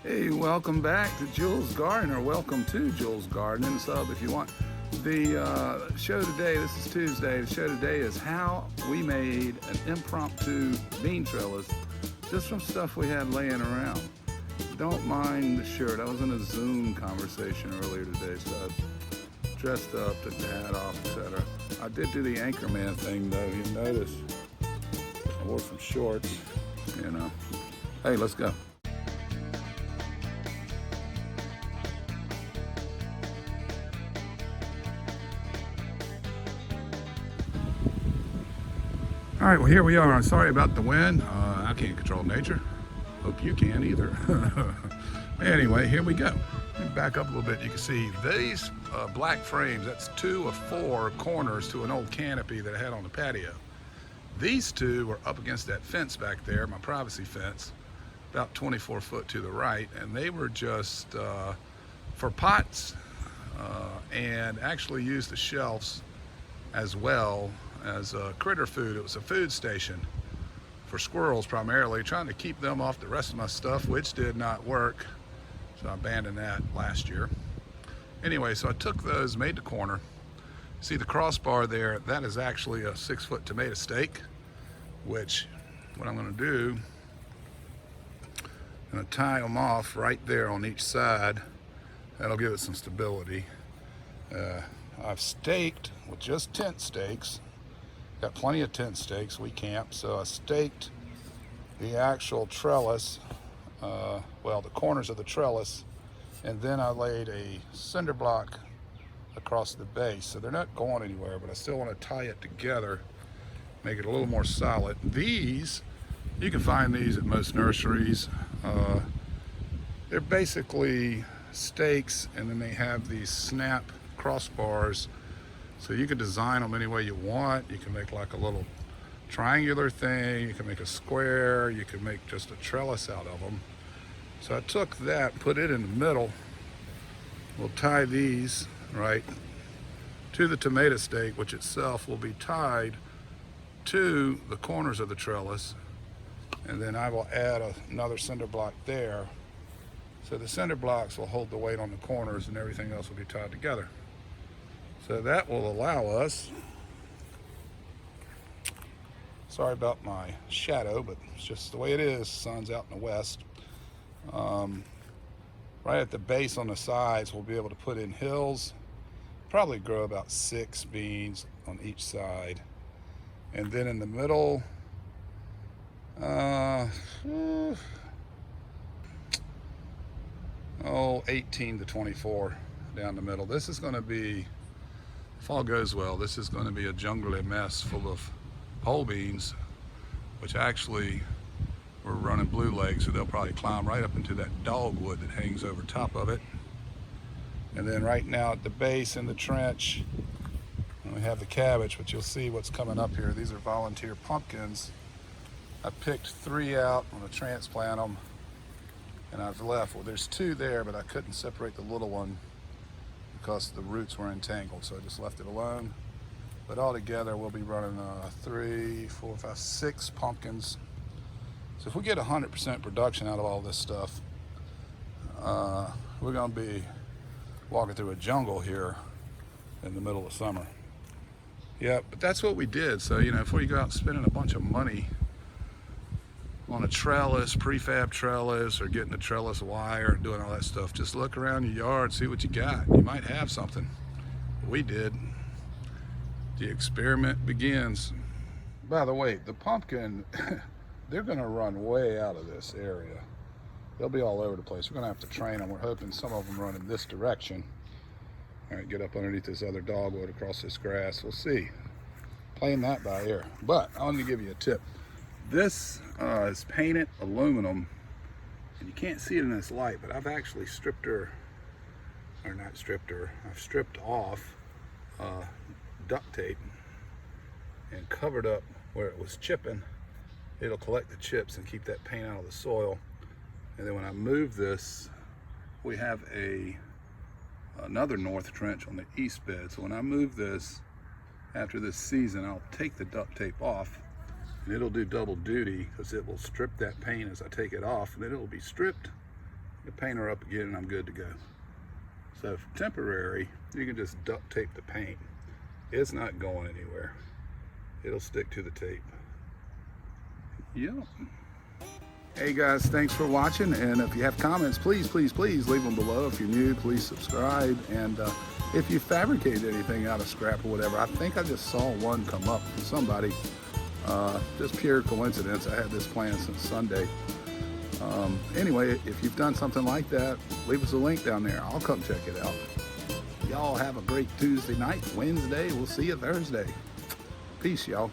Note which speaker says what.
Speaker 1: Hey, welcome back to Jules Gardening, or welcome to Jules Gardening. Sub if you want. The show today, this is Tuesday, the show today is how we made an impromptu bean trellis just from stuff we had laying around. Don't mind the shirt. I was in a Zoom conversation earlier today, so I dressed up, took the hat off, etc. I did do the Anchorman thing though. You notice I wore some shorts, you know. Hey, let's go. All right, well, here we are. I'm sorry about the wind. I can't control nature. Hope you can't either. Anyway, here we go. Let me back up a little bit. You can see these black frames. That's 2 of 4 corners to an old canopy that I had on the patio. These 2 were up against that fence back there, my privacy fence, about 24 foot to the right, and they were just for pots and actually used the shelves as well as critter food. It was a food station for squirrels primarily, trying to keep them off the rest of my stuff, which did not work. So I abandoned that last year. Anyway, so I took those, made the corner. See the crossbar there, that is actually a 6-foot tomato stake, which what I'm gonna do, I'm gonna tie them off right there on each side. That'll give it some stability. I've staked with just tent stakes. Got plenty of tent stakes, we camp, so I staked the actual trellis, well, the corners of the trellis, and then I laid a cinder block across the base. So they're not going anywhere, but I still want to tie it together, make it a little more solid. These, you can find these at most nurseries. They're basically stakes, and then they have these snap crossbars. So you can design them any way you want. You can make like a little triangular thing. You can make a square. You can make just a trellis out of them. So I took that, put it in the middle. We'll tie these right to the tomato stake, which itself will be tied to the corners of the trellis. And then I will add another cinder block there. So the cinder blocks will hold the weight on the corners, and everything else will be tied together. So that will allow us, sorry about my shadow, but it's just the way it is, sun's out in the west. Right at the base on the sides, we'll be able to put in hills, probably grow about 6 beans on each side. And then in the middle, 18 to 24 down the middle. This is gonna be, if all goes well, this is going to be a jungly mess full of pole beans, which actually we're running blue legs, so they'll probably climb right up into that dogwood that hangs over top of it. And then right now at the base in the trench, we have the cabbage, but you'll see what's coming up here. These are volunteer pumpkins. I picked 3 out. I'm going to transplant them, and I've left, well, there's 2 there, but I couldn't separate the little one because the roots were entangled, so I just left it alone. But all together we'll be running 3, 4, 5, 6 pumpkins. So if we get 100% production out of all this stuff, we're gonna be walking through a jungle here in the middle of summer. Yeah, but that's what we did. So, you know, before you go out spending a bunch of money on a trellis, prefab trellis, or getting a trellis wire and doing all that stuff, just look around your yard, see what you got. You might have something. We did. The experiment begins. By the way, the pumpkin, they're gonna run way out of this area. They'll be all over the place. We're gonna have to train them. We're hoping some of them run in this direction. All right, get up underneath this other dogwood across this grass. We'll see. Playing that by ear. But I want to give you a tip. This is painted aluminum, and you can't see it in this light, but I've actually stripped her, or not stripped her, I've stripped off duct tape and covered up where it was chipping. It'll collect the chips and keep that paint out of the soil. And then when I move this, we have another north trench on the east bed. So when I move this after this season, I'll take the duct tape off, and it'll do double duty because it will strip that paint as I take it off, and then it'll be stripped You paint her up again and I'm good to go. So for temporary, you can just duct tape the paint. It's not going anywhere. It'll stick to the tape. Yep. Hey guys, thanks for watching, and if you have comments, please leave them below. If you're new, please subscribe, and if you fabricate anything out of scrap or whatever, I think I just saw one come up from somebody, just pure coincidence. I had this planned since Sunday. Anyway, if you've done something like that, leave us a link down there. I'll come check it out. Y'all have a great Tuesday night, Wednesday. We'll see you Thursday. Peace, y'all.